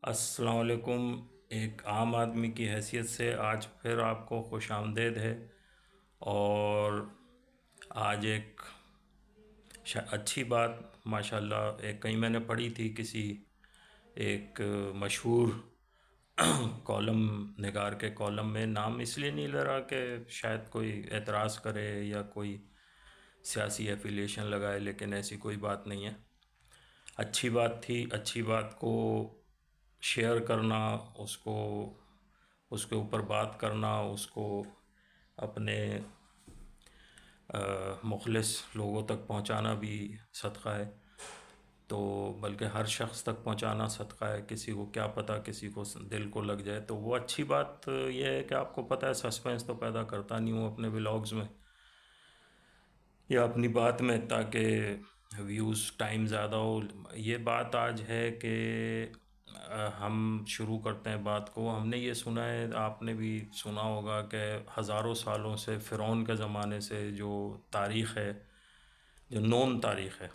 السلام علیکم۔ ایک عام آدمی کی حیثیت سے آج پھر آپ کو خوش آمدید ہے۔ اور آج ایک اچھی بات ماشاءاللہ ایک کہیں میں نے پڑھی تھی کسی ایک مشہور کالم نگار کے کالم میں، نام اس لیے نہیں لے رہا کہ شاید کوئی اعتراض کرے یا کوئی سیاسی ایفیلیشن لگائے، لیکن ایسی کوئی بات نہیں ہے۔ اچھی بات تھی، اچھی بات کو شیئر کرنا، اس کے اوپر بات کرنا، اس کو اپنے مخلص لوگوں تک پہنچانا بھی صدقہ ہے۔ تو بلکہ ہر شخص تک پہنچانا صدقہ ہے، کسی کو کیا پتہ، کسی کو دل کو لگ جائے تو وہ اچھی بات یہ ہے کہ آپ کو پتہ ہے سسپینس تو پیدا کرتا نہیں ہوں اپنے ولاگز میں یا اپنی بات میں، تاکہ ویوز ٹائم زیادہ ہو۔ یہ بات آج ہے کہ ہم شروع کرتے ہیں بات کو۔ ہم نے یہ سنا ہے، آپ نے بھی سنا ہوگا کہ ہزاروں سالوں سے فرعون کے زمانے سے جو تاریخ ہے، جو نون تاریخ ہے،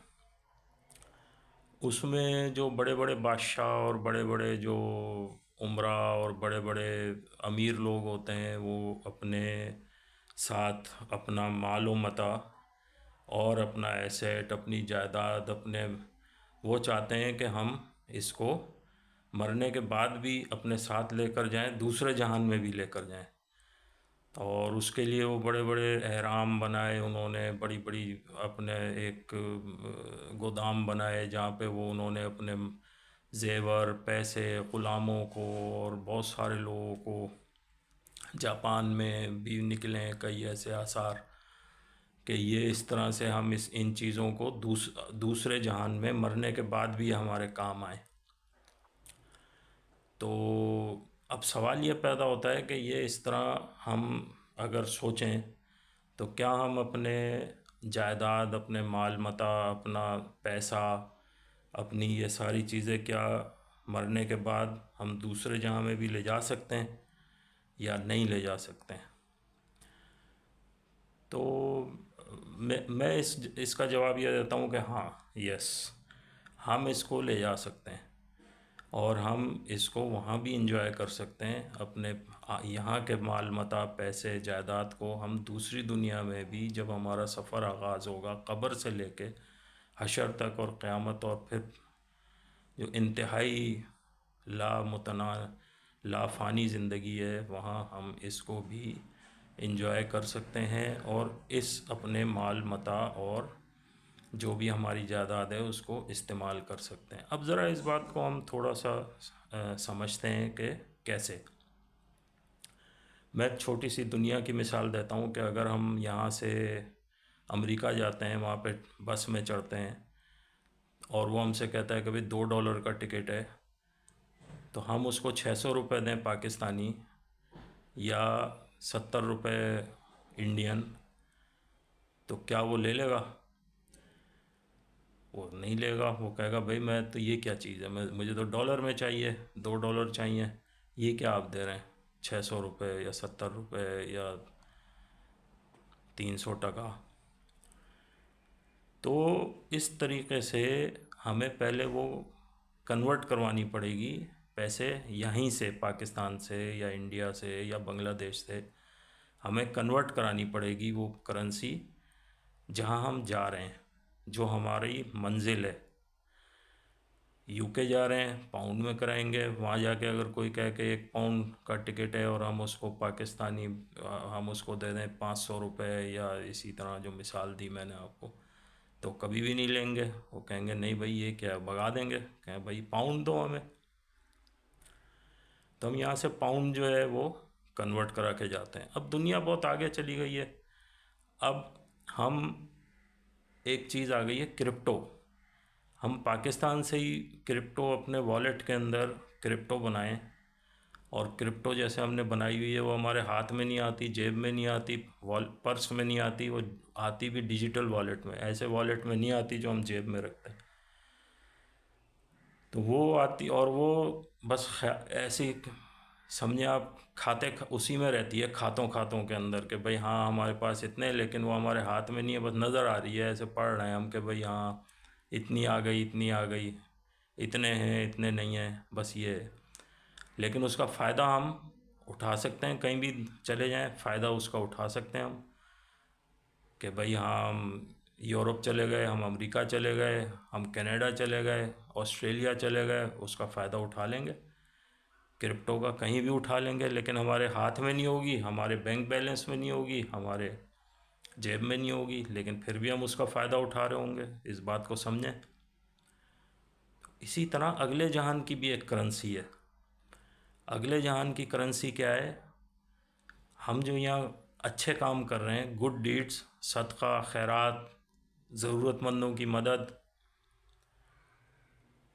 اس میں جو بڑے بڑے بادشاہ اور بڑے بڑے جو امراء اور بڑے بڑے امیر لوگ ہوتے ہیں، وہ اپنے ساتھ اپنا مال و متاع اور اپنا ایسیٹ، اپنی جائیداد، وہ چاہتے ہیں کہ ہم اس کو مرنے کے بعد بھی اپنے ساتھ لے کر جائیں، دوسرے جہان میں بھی لے کر جائیں۔ اور اس کے لیے وہ بڑے بڑے اہرام بنائے، انہوں نے بڑی بڑی اپنے ایک گودام بنائے جہاں پہ وہ انہوں نے اپنے زیور، پیسے، غلاموں کو اور بہت سارے لوگوں کو، جاپان میں بھی نکلے ہیں کئی ایسے آثار کہ یہ اس طرح سے ہم ان چیزوں کو دوسرے جہان میں مرنے کے بعد بھی ہمارے کام آئیں۔ تو اب سوال یہ پیدا ہوتا ہے کہ یہ اس طرح ہم اگر سوچیں تو کیا ہم اپنے جائیداد، اپنے مال متاع، اپنا پیسہ، اپنی یہ ساری چیزیں کیا مرنے کے بعد ہم دوسرے جہاں میں بھی لے جا سکتے ہیں یا نہیں لے جا سکتے ہیں؟ تو میں اس کا جواب یہ دیتا ہوں کہ ہاں، یس، ہم اس کو لے جا سکتے ہیں اور ہم اس کو وہاں بھی انجوائے کر سکتے ہیں۔ اپنے یہاں کے مال متاع، پیسے، جائیداد کو ہم دوسری دنیا میں بھی، جب ہمارا سفر آغاز ہوگا قبر سے لے کے حشر تک اور قیامت، اور پھر جو انتہائی لا فانی زندگی ہے، وہاں ہم اس کو بھی انجوائے کر سکتے ہیں اور اس اپنے مال متاع اور جو بھی ہماری جائیداد ہے اس کو استعمال کر سکتے ہیں۔ اب ذرا اس بات کو ہم تھوڑا سا سمجھتے ہیں کہ کیسے۔ میں چھوٹی سی دنیا کی مثال دیتا ہوں کہ اگر ہم یہاں سے امریکہ جاتے ہیں، وہاں پہ بس میں چڑھتے ہیں اور وہ ہم سے کہتا ہے کہ بھئی $2 کا ٹکٹ ہے، تو ہم اس کو 600 روپے دیں پاکستانی یا 70 روپے انڈین، تو کیا وہ لے لے گا؟ وہ نہیں لے گا۔ وہ کہے گا بھئی میں تو، یہ کیا چیز ہے، مجھے تو ڈالر میں چاہیے، $2 چاہیے، یہ کیا آپ دے رہے ہیں 600 روپے یا 70 روپے یا 300 ٹکا؟ تو اس طریقے سے ہمیں پہلے وہ کنورٹ کروانی پڑے گی پیسے، یہیں سے پاکستان سے یا انڈیا سے یا بنگلہ دیش سے ہمیں کنورٹ کرانی پڑے گی وہ کرنسی جہاں ہم جا رہے ہیں، جو ہماری منزل ہے۔ یو کے جا رہے ہیں، پاؤنڈ میں کرائیں گے، وہاں جا کے اگر کوئی کہے کہ 1 پاؤنڈ کا ٹکٹ ہے اور ہم اس کو پاکستانی، ہم اس کو دے دیں 500 روپے، یا اسی طرح جو مثال دی میں نے آپ کو، تو کبھی بھی نہیں لیں گے۔ وہ کہیں گے نہیں بھائی یہ کیا ہے، بھگا دیں گے، کہیں بھائی پاؤنڈ دو ہمیں۔ تو ہم یہاں سے پاؤنڈ جو ہے وہ کنورٹ کرا کے جاتے ہیں۔ اب دنیا بہت آگے چلی گئی ہے، اب ہم ایک چیز آ گئی ہے کرپٹو۔ ہم پاکستان سے ہی کرپٹو اپنے والیٹ کے اندر کرپٹو بنائیں، اور کرپٹو جیسے ہم نے بنائی ہوئی ہے وہ ہمارے ہاتھ میں نہیں آتی، جیب میں نہیں آتی، پرس میں نہیں آتی، وہ آتی بھی ڈیجیٹل والیٹ میں، ایسے والیٹ میں نہیں آتی جو ہم جیب میں رکھتے ہیں۔ تو وہ آتی، اور وہ بس ایسی سمجھیں آپ کھاتے اسی میں رہتی ہے، کھاتوں کے اندر، کہ بھئی ہاں ہمارے پاس اتنے، لیکن وہ ہمارے ہاتھ میں نہیں ہے، بس نظر آ رہی ہے، ایسے پڑھ رہے ہیں ہم کہ بھئی ہاں اتنی آ گئی، اتنی آ گئی، اتنے ہیں، اتنے نہیں ہیں، بس یہ ہے۔ لیکن اس کا فائدہ ہم اٹھا سکتے ہیں، کہیں بھی چلے جائیں فائدہ اس کا اٹھا سکتے ہیں ہم، کہ بھئی ہاں ہم یورپ چلے گئے، ہم امریکہ چلے گئے، ہم کینیڈا چلے گئے، آسٹریلیا چلے گئے، اس کا فائدہ اٹھا لیں گے، کرپٹو کا کہیں بھی اٹھا لیں گے، لیکن ہمارے ہاتھ میں نہیں ہوگی، ہمارے بینک بیلنس میں نہیں ہوگی، ہمارے جیب میں نہیں ہوگی، لیکن پھر بھی ہم اس کا فائدہ اٹھا رہے ہوں گے، اس بات کو سمجھیں۔ اسی طرح اگلے جہان کی بھی ایک کرنسی ہے۔ اگلے جہان کی کرنسی کیا ہے؟ ہم جو یہاں اچھے کام کر رہے ہیں، گڈ ڈیڈز، صدقہ، خیرات، ضرورت مندوں کی مدد،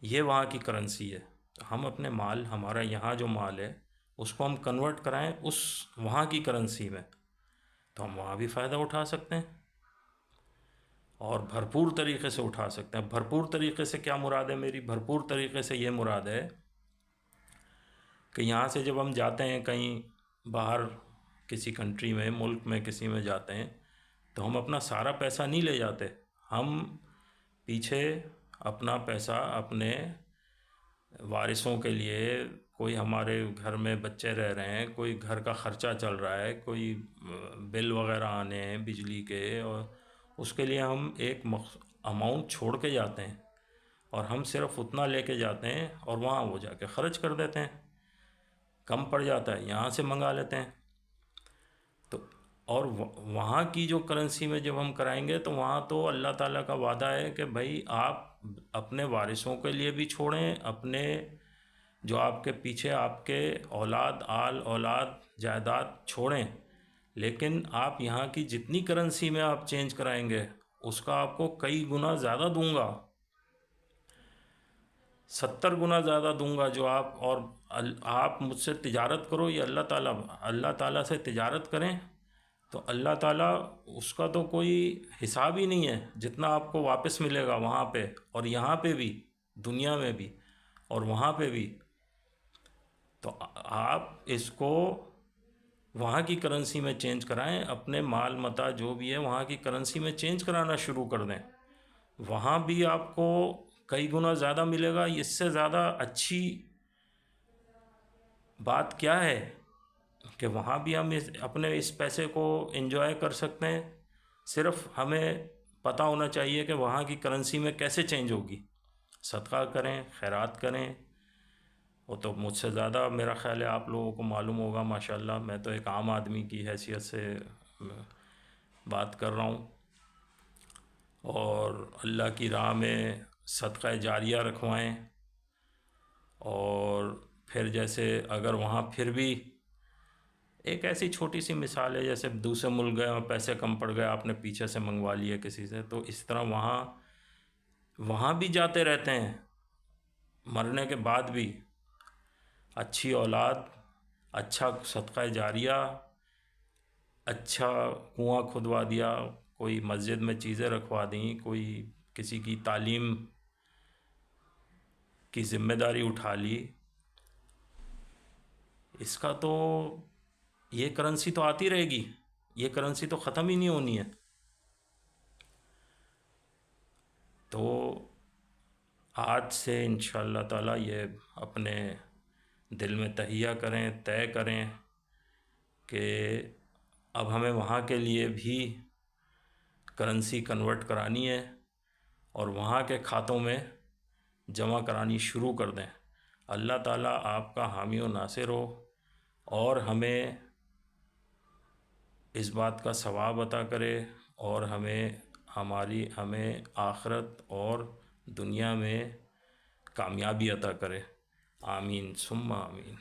یہ وہاں کی کرنسی ہے۔ ہم اپنے مال، ہمارا یہاں جو مال ہے اس کو ہم کنورٹ کرائیں اس وہاں کی کرنسی میں، تو ہم وہاں بھی فائدہ اٹھا سکتے ہیں اور بھرپور طریقے سے اٹھا سکتے ہیں۔ بھرپور طریقے سے کیا مراد ہے میری؟ بھرپور طریقے سے یہ مراد ہے کہ یہاں سے جب ہم جاتے ہیں کہیں باہر کسی کنٹری میں، ملک میں کسی میں جاتے ہیں، تو ہم اپنا سارا پیسہ نہیں لے جاتے، ہم پیچھے اپنا پیسہ اپنے وارثوں کے لیے، کوئی ہمارے گھر میں بچے رہ رہے ہیں، کوئی گھر کا خرچہ چل رہا ہے، کوئی بل وغیرہ آنے ہیں بجلی کے، اور اس کے لیے ہم ایک اماؤنٹ چھوڑ کے جاتے ہیں، اور ہم صرف اتنا لے کے جاتے ہیں اور وہاں وہ جا کے خرچ کر دیتے ہیں، کم پڑ جاتا ہے یہاں سے منگا لیتے ہیں۔ تو اور وہاں کی جو کرنسی میں جب ہم کرائیں گے تو وہاں تو اللہ تعالیٰ کا وعدہ ہے کہ بھائی آپ اپنے وارثوں کے لیے بھی چھوڑیں، اپنے جو آپ کے پیچھے آپ کے اولاد، آل اولاد، جائیداد چھوڑیں، لیکن آپ یہاں کی جتنی کرنسی میں آپ چینج کرائیں گے اس کا آپ کو کئی گنا زیادہ دوں گا، 70 گنا زیادہ دوں گا جو آپ، اور آپ مجھ سے تجارت کرو، یہ اللہ تعالیٰ سے تجارت کریں تو اللہ تعالیٰ اس کا تو کوئی حساب ہی نہیں ہے، جتنا آپ کو واپس ملے گا وہاں پہ، اور یہاں پہ بھی، دنیا میں بھی اور وہاں پہ بھی۔ تو آپ اس کو وہاں کی کرنسی میں چینج کرائیں، اپنے مال متا جو بھی ہے وہاں کی کرنسی میں چینج کرانا شروع کر دیں، وہاں بھی آپ کو کئی گنا زیادہ ملے گا۔ اس سے زیادہ اچھی بات کیا ہے کہ وہاں بھی ہم اپنے اس پیسے کو انجوائے کر سکتے ہیں، صرف ہمیں پتہ ہونا چاہیے کہ وہاں کی کرنسی میں کیسے چینج ہوگی۔ صدقہ کریں، خیرات کریں، وہ تو مجھ سے زیادہ میرا خیال ہے آپ لوگوں کو معلوم ہوگا، ماشاءاللہ، میں تو ایک عام آدمی کی حیثیت سے بات کر رہا ہوں۔ اور اللہ کی راہ میں صدقہ جاریہ رکھوائیں، اور پھر جیسے اگر وہاں پھر بھی ایک ایسی چھوٹی سی مثال ہے، جیسے دوسرے ملک گئے اور پیسے کم پڑ گئے، آپ نے پیچھے سے منگوا لیے کسی سے، تو اس طرح وہاں بھی جاتے رہتے ہیں، مرنے کے بعد بھی اچھی اولاد، اچھا صدقہ جاریہ، اچھا کنواں کھدوا دیا، کوئی مسجد میں چیزیں رکھوا دیں، کوئی کسی کی تعلیم کی ذمہ داری اٹھا لی، اس کا تو یہ کرنسی تو آتی رہے گی، یہ کرنسی تو ختم ہی نہیں ہونی ہے۔ تو آج سے انشاءاللہ تعالیٰ یہ اپنے دل میں تہیہ کریں، طے کریں کہ اب ہمیں وہاں کے لیے بھی کرنسی کنورٹ کرانی ہے اور وہاں کے کھاتوں میں جمع کرانی شروع کر دیں۔ اللہ تعالیٰ آپ کا حامی و ناصر ہو اور ہمیں اس بات کا ثواب عطا کرے، اور ہمیں آخرت اور دنیا میں کامیابی عطا کرے۔ آمین ثم آمین۔